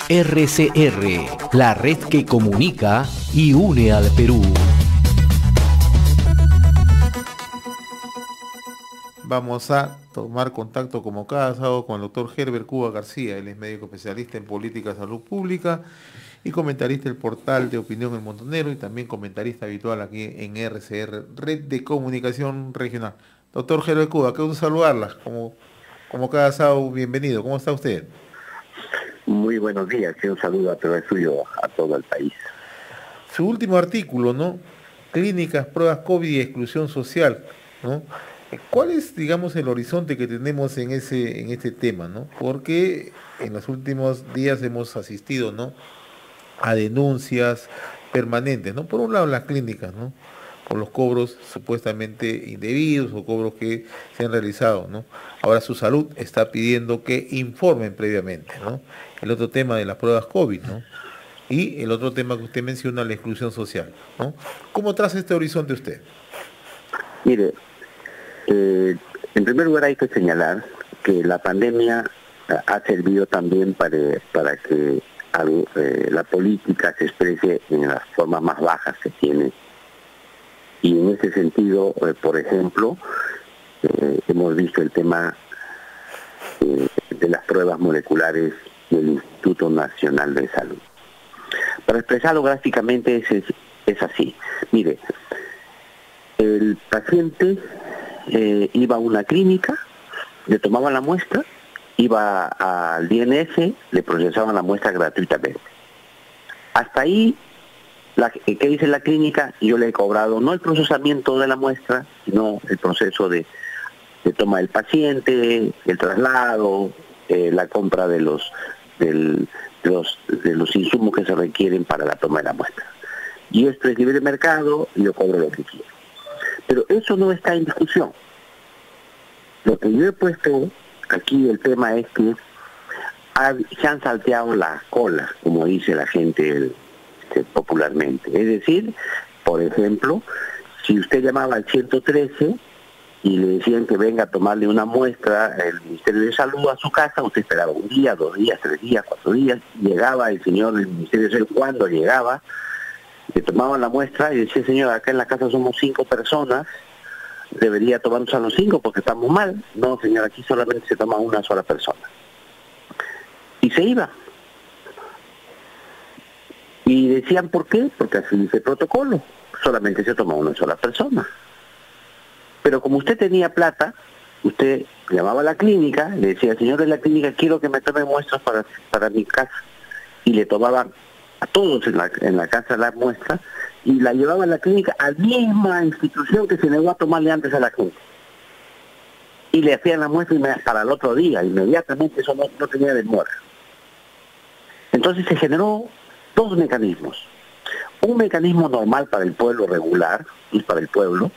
RCR, la red que comunica y une al Perú. Vamos a tomar contacto como cada sábado con el doctor Herbert Cuba García. Él es médico especialista en política de salud pública y comentarista del portal de opinión El Montonero y también comentarista habitual aquí en RCR, Red de Comunicación Regional. Doctor Herbert Cuba, qué gusto saludarla. Como cada sábado, bienvenido. ¿Cómo está usted? Muy buenos días y un saludo a través suyo a todo el país. Su último artículo, ¿no? Clínicas, pruebas COVID y exclusión social, ¿no? ¿Cuál es, digamos, el horizonte que tenemos en este tema, ¿no? Porque en los últimos días hemos asistido, ¿no?, a denuncias permanentes, ¿no? Por un lado las clínicas, ¿no?, por los cobros supuestamente indebidos o cobros que se han realizado, ¿no? Ahora su salud está pidiendo que informen previamente, ¿no? El otro tema de las pruebas COVID, ¿no? Y el otro tema que usted menciona, la exclusión social, ¿no? ¿Cómo traza este horizonte usted? Mire, en primer lugar hay que señalar que la pandemia ha servido también para que la política se exprese en las formas más bajas que tiene. Y en ese sentido, por ejemplo, hemos visto el tema de las pruebas moleculares del Instituto Nacional de Salud. Para expresarlo gráficamente es así. Mire, el paciente iba a una clínica, le tomaban la muestra, iba al DNS, le procesaban la muestra gratuitamente. Hasta ahí, ¿qué dice la clínica? Yo le he cobrado no el procesamiento de la muestra, sino el proceso de toma del paciente, el traslado, la compra de los insumos que se requieren para la toma de la muestra. Y esto es libre mercado y yo cobro lo que quiero. Pero eso no está en discusión. Lo que yo he puesto aquí, el tema es que se han salteado las colas, como dice la gente popularmente. Es decir, por ejemplo, si usted llamaba al 113 y le decían que venga a tomarle una muestra el Ministerio de Salud a su casa, usted esperaba un día, 2 días, 3 días, 4 días, llegaba el señor del Ministerio de Salud. Cuando llegaba, le tomaban la muestra y decía: señor, acá en la casa somos 5 personas, debería tomarnos a los 5 porque estamos mal. No, señor, aquí solamente se toma una sola persona. Y se iba. Y decían: ¿por qué? Porque así dice el protocolo, solamente se toma una sola persona. Pero como usted tenía plata, usted llamaba a la clínica, le decía: señor de la clínica, quiero que me tome muestras para mi casa. Y le tomaban a todos en la casa la muestra y la llevaba a la clínica, a la misma institución que se negó a tomarle antes a la gente. Y le hacían la muestra para el otro día, inmediatamente. Eso no tenía demora. Entonces se generó 2 mecanismos. Un mecanismo normal para el pueblo regular, y para el pueblo,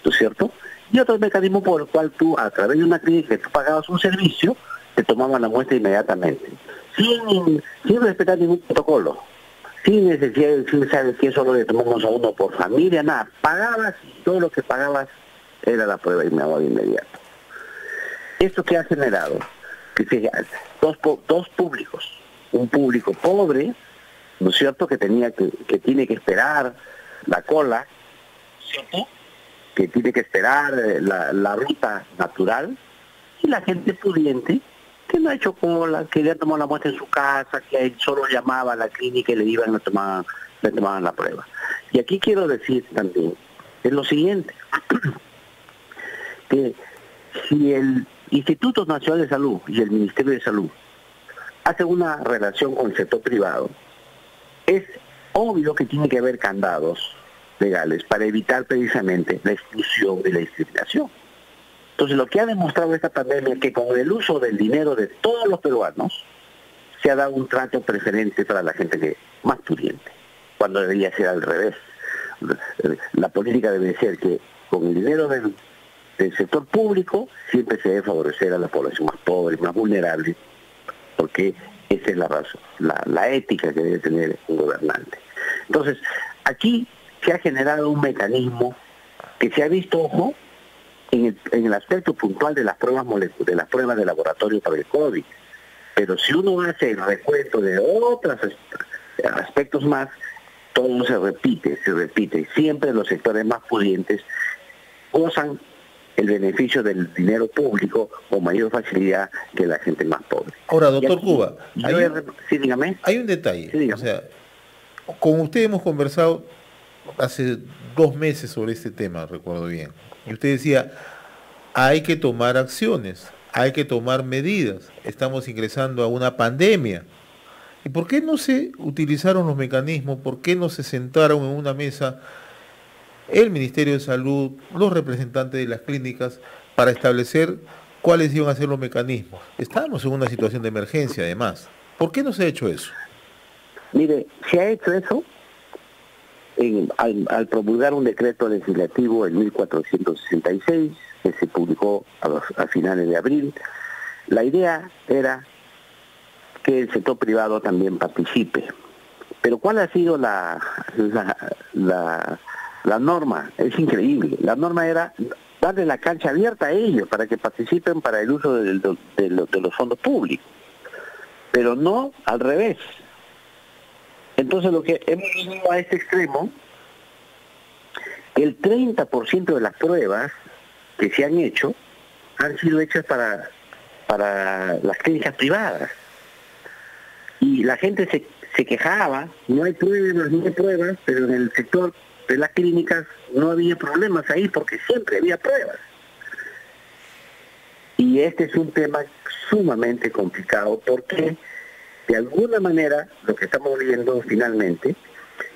¿no es cierto? Y otro mecanismo por el cual tú, a través de una clínica que tú pagabas un servicio, te tomaban la muestra inmediatamente, sin respetar ningún protocolo, sin necesidad de decir: ¿sabes qué? Solo le tomamos a uno por familia, nada. Pagabas y todo lo que pagabas era la prueba inmediata. ¿Esto qué ha generado? Que se dos públicos. Un público pobre, ¿no es cierto?, que tiene que esperar la cola, ¿cierto?, que tiene que esperar la ruta natural, y la gente pudiente que no ha hecho cola, que le ha tomado la muestra en su casa, que solo llamaba a la clínica y le tomaban la prueba. Y aquí quiero decir también es lo siguiente, que si el Instituto Nacional de Salud y el Ministerio de Salud hacen una relación con el sector privado, es obvio que tiene que haber candados legales para evitar precisamente la exclusión y la discriminación. Entonces, lo que ha demostrado esta pandemia es que con el uso del dinero de todos los peruanos se ha dado un trato preferente para la gente que más pudiente, cuando debería ser al revés. La política debe ser que con el dinero del sector público siempre se debe favorecer a la población más pobre, más vulnerable, porque esa es la razón, la ética que debe tener un gobernante. Entonces, aquí se ha generado un mecanismo que se ha visto, ojo, en el aspecto puntual de las pruebas de laboratorio para el COVID, Pero si uno hace el recuento de otros aspectos más, todo se repite. Siempre los sectores más pudientes gozan el beneficio del dinero público con mayor facilidad que la gente más pobre. Ahora, doctor Cuba, sí, dígame. Hay un detalle. Sí, dígame. O sea, con usted hemos conversado hace 2 meses sobre este tema, recuerdo bien. Y usted decía, hay que tomar acciones, hay que tomar medidas. Estamos ingresando a una pandemia. ¿Y por qué no se utilizaron los mecanismos? ¿Por qué no se sentaron en una mesa el Ministerio de Salud, los representantes de las clínicas, para establecer cuáles iban a ser los mecanismos? Estábamos en una situación de emergencia, además. ¿Por qué no se ha hecho eso? Mire, se ha hecho eso al promulgar un decreto legislativo en 1466, que se publicó a finales de abril. La idea era que el sector privado también participe. Pero ¿cuál ha sido la norma? Es increíble. La norma era darle la cancha abierta a ellos para que participen para el uso de los fondos públicos. Pero no al revés. Entonces lo que hemos llegado a este extremo, el 30% de las pruebas que se han hecho han sido hechas para las clínicas privadas. Y la gente se quejaba, no hay pruebas, pero en el sector de las clínicas no había problemas ahí porque siempre había pruebas. Y este es un tema sumamente complicado porque de alguna manera lo que estamos viendo finalmente,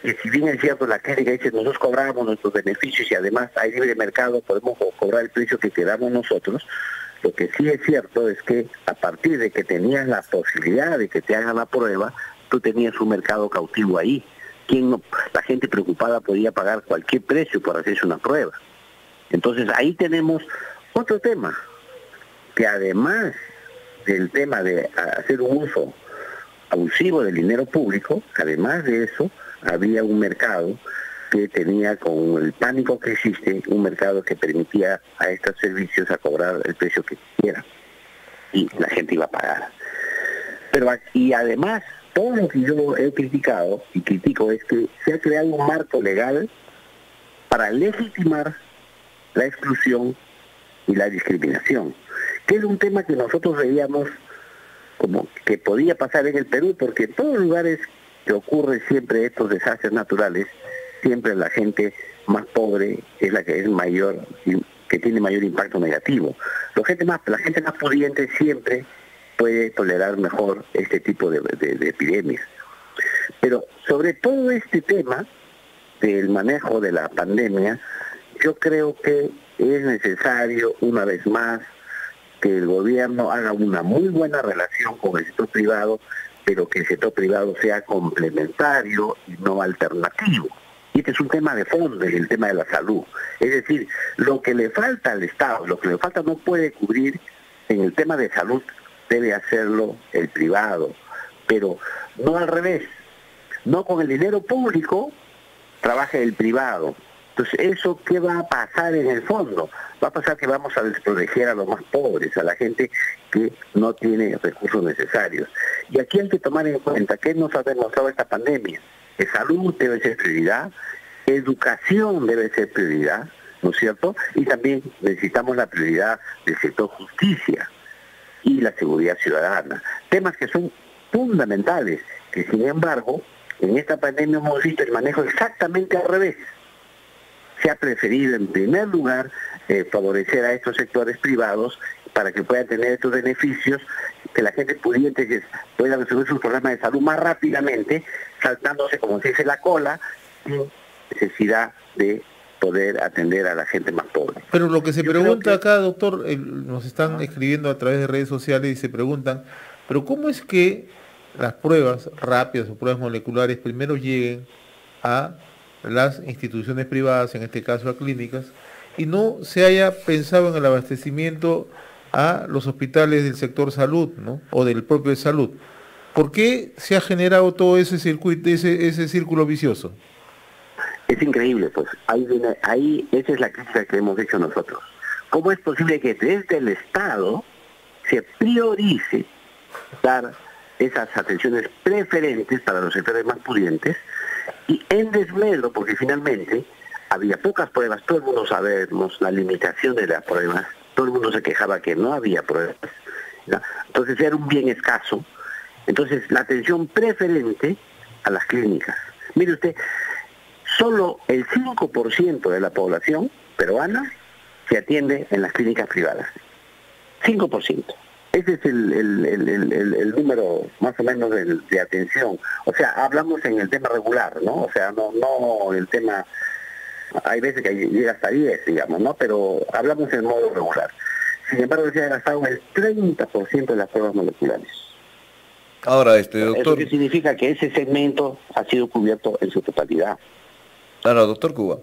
que si bien es cierto la clínica dice nosotros cobramos nuestros beneficios y además hay libre mercado, podemos cobrar el precio que queramos nosotros, lo que sí es cierto es que a partir de que tenías la posibilidad de que te hagan la prueba, tú tenías un mercado cautivo ahí. La gente preocupada podía pagar cualquier precio por hacerse una prueba. Entonces ahí tenemos otro tema, que además del tema de hacer un uso abusivo del dinero público, además de eso, había un mercado que tenía, con el pánico que existe, un mercado que permitía a estos servicios a cobrar el precio que quieran. Y la gente iba a pagar. Y además, todo lo que yo he criticado y critico es que se ha creado un marco legal para legitimar la exclusión y la discriminación, que es un tema que nosotros veíamos como que podía pasar en el Perú, porque en todos los lugares que ocurren siempre estos desastres naturales, siempre la gente más pobre es la que es mayor, que tiene mayor impacto negativo. La gente más pudiente siempre puede tolerar mejor este tipo de epidemias. Pero sobre todo este tema del manejo de la pandemia, yo creo que es necesario, una vez más, que el gobierno haga una muy buena relación con el sector privado, pero que el sector privado sea complementario y no alternativo. Y este es un tema de fondo, el tema de la salud. Es decir, lo que le falta al Estado, lo que le falta no puede cubrir en el tema de salud, debe hacerlo el privado, pero no al revés. No con el dinero público trabaje el privado. Entonces, ¿eso qué va a pasar en el fondo? Va a pasar que vamos a desproteger a los más pobres, a la gente que no tiene recursos necesarios. Y aquí hay que tomar en cuenta qué nos ha demostrado esta pandemia. Que salud debe ser prioridad, educación debe ser prioridad, ¿no es cierto? Y también necesitamos la prioridad del sector justicia y la seguridad ciudadana. Temas que son fundamentales, que sin embargo, en esta pandemia hemos visto el manejo exactamente al revés. Se ha preferido en primer lugar favorecer a estos sectores privados para que puedan tener estos beneficios, que la gente pudiente pueda resolver sus problemas de salud más rápidamente, saltándose, como se dice, la cola, sin necesidad de poder atender a la gente más pobre. Pero lo que se pregunta acá, doctor, nos están escribiendo a través de redes sociales y se preguntan, pero ¿cómo es que las pruebas rápidas o pruebas moleculares primero lleguen a las instituciones privadas, en este caso a clínicas, y no se haya pensado en el abastecimiento a los hospitales del sector salud, ¿no? O del propio de salud? ¿Por qué se ha generado todo ese circuito, ese círculo vicioso? Es increíble, pues. Ahí esa es la crítica que hemos hecho nosotros. ¿Cómo es posible que desde el Estado se priorice dar esas atenciones preferentes para los sectores más pudientes y en desmedro, porque finalmente había pocas pruebas, todo el mundo sabemos la limitación de las pruebas, todo el mundo se quejaba que no había pruebas, ¿no? Entonces era un bien escaso, entonces la atención preferente a las clínicas. Mire usted, solo el 5% de la población peruana se atiende en las clínicas privadas. 5%. Ese es el número más o menos de atención. O sea, hablamos en el tema regular, ¿no? O sea, no el tema, hay veces que llega hasta 10, digamos, ¿no? Pero hablamos en modo regular. Sin embargo, se ha gastado el 30% de las pruebas moleculares. Ahora, doctor... ¿Eso qué significa? Que ese segmento ha sido cubierto en su totalidad. Claro, doctor Cuba.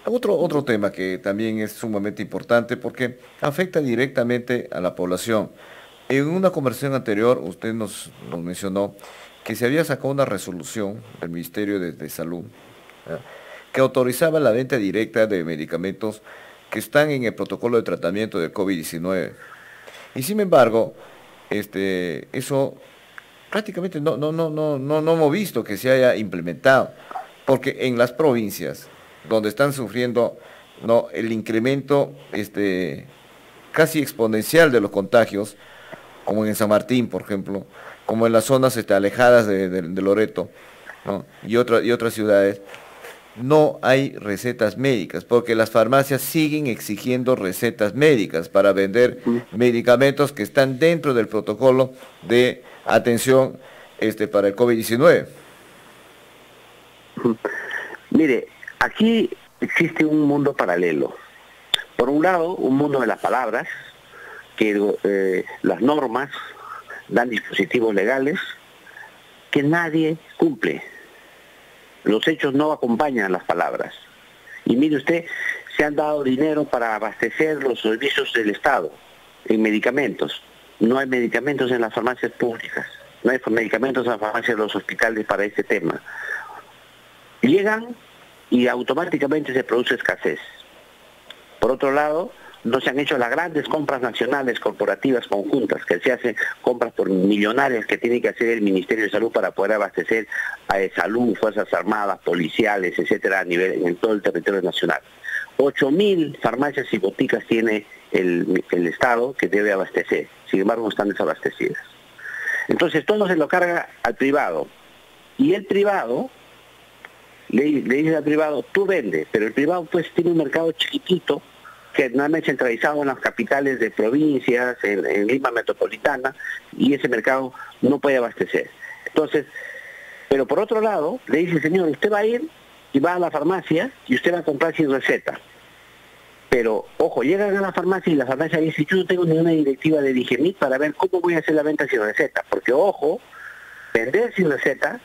Otro tema que también es sumamente importante porque afecta directamente a la población. En una conversación anterior usted nos mencionó que se había sacado una resolución del Ministerio de Salud, ¿eh?, que autorizaba la venta directa de medicamentos que están en el protocolo de tratamiento del COVID-19. Y sin embargo, eso prácticamente no hemos visto que se haya implementado, porque en las provincias donde están sufriendo, ¿no?, el incremento casi exponencial de los contagios, como en San Martín, por ejemplo, como en las zonas alejadas de Loreto, ¿no?, y otras ciudades, no hay recetas médicas, porque las farmacias siguen exigiendo recetas médicas para vender medicamentos que están dentro del protocolo de atención para el COVID-19. Mire, aquí existe un mundo paralelo. Por un lado, un mundo de las palabras, que las normas dan dispositivos legales que nadie cumple. Los hechos no acompañan las palabras. Y mire usted, se han dado dinero para abastecer los servicios del Estado en medicamentos. No hay medicamentos en las farmacias públicas, no hay medicamentos en las farmacias de los hospitales para este tema. Llegan y automáticamente se produce escasez. Por otro lado, no se han hecho las grandes compras nacionales, corporativas, conjuntas, que se hacen compras por millonarias que tiene que hacer el Ministerio de Salud para poder abastecer a salud, Fuerzas Armadas, policiales, etcétera, en todo el territorio nacional. 8.000 farmacias y boticas tiene el Estado que debe abastecer, sin embargo no están desabastecidas. Entonces todo se lo carga al privado, y el privado le dice al privado, tú vende, pero el privado pues tiene un mercado chiquitito, que normalmente centralizado en las capitales de provincias, en Lima metropolitana, y ese mercado no puede abastecer. Entonces, pero por otro lado, le dice, señor, usted va a ir y va a la farmacia y usted va a comprar sin receta. Pero, ojo, llegan a la farmacia y la farmacia dice, yo no tengo ninguna directiva de Digemit para ver cómo voy a hacer la venta sin receta. Porque, ojo, vender sin receta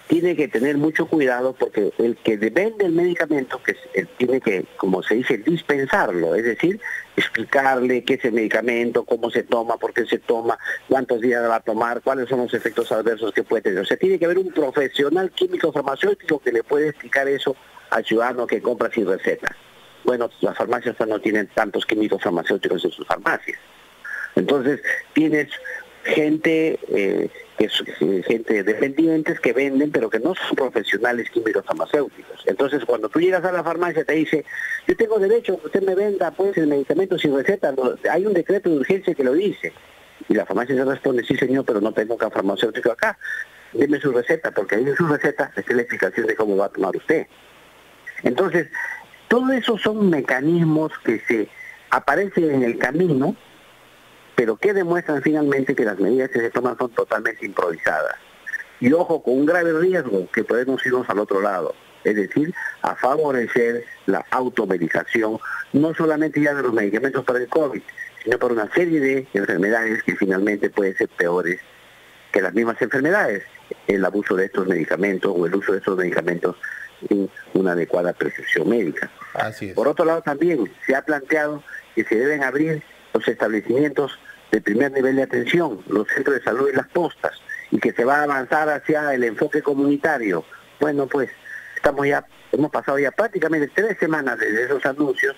tiene que tener mucho cuidado, porque el que vende el medicamento, que tiene que, como se dice, dispensarlo, es decir, explicarle qué es el medicamento, cómo se toma, por qué se toma, cuántos días va a tomar, cuáles son los efectos adversos que puede tener. O sea, tiene que haber un profesional químico farmacéutico que le puede explicar eso al ciudadano que compra sin receta. Bueno, las farmacias no tienen tantos químicos farmacéuticos en sus farmacias. Entonces, tienes gente gente dependientes que venden, pero que no son profesionales químicos farmacéuticos. Entonces, cuando tú llegas a la farmacia, te dice, yo tengo derecho a que usted me venda pues el medicamento sin receta, hay un decreto de urgencia que lo dice. Y la farmacia se responde, sí señor, pero no tengo un farmacéutico acá, deme su receta, porque ahí en su receta está la explicación de cómo va a tomar usted. Entonces, todo eso son mecanismos que se aparecen en el camino, pero que demuestran finalmente que las medidas que se toman son totalmente improvisadas. Y ojo, con un grave riesgo que podemos irnos al otro lado, es decir, a favorecer la automedicación, no solamente ya de los medicamentos para el COVID, sino para una serie de enfermedades que finalmente pueden ser peores que las mismas enfermedades, el abuso de estos medicamentos o el uso de estos medicamentos sin una adecuada prescripción médica. Así es. Por otro lado, también se ha planteado que se deben abrir los establecimientos de primer nivel de atención, los centros de salud y las postas, y que se va a avanzar hacia el enfoque comunitario. Bueno, pues hemos pasado ya prácticamente 3 semanas desde esos anuncios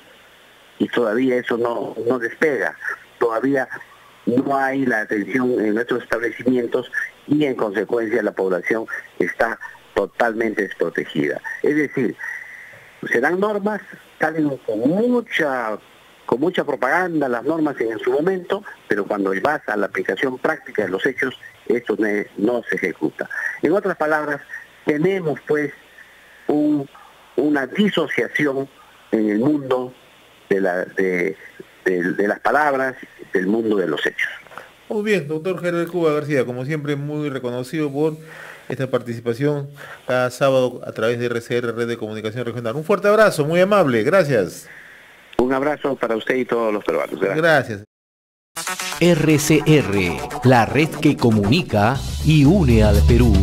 y todavía eso no despega. Todavía no hay la atención en nuestros establecimientos y en consecuencia la población está totalmente desprotegida. Es decir, se dan normas, salen con mucha propaganda las normas en su momento, pero cuando vas a la aplicación práctica de los hechos, esto no se ejecuta. En otras palabras, tenemos pues una disociación en el mundo de las palabras, del mundo de los hechos. Muy bien, doctor Gerber Cuba García, como siempre muy reconocido por esta participación cada sábado a través de RCR, Red de Comunicación Regional. Un fuerte abrazo, muy amable, gracias. Un abrazo para usted y todos los peruanos. Gracias. RCR, la red que comunica y une al Perú.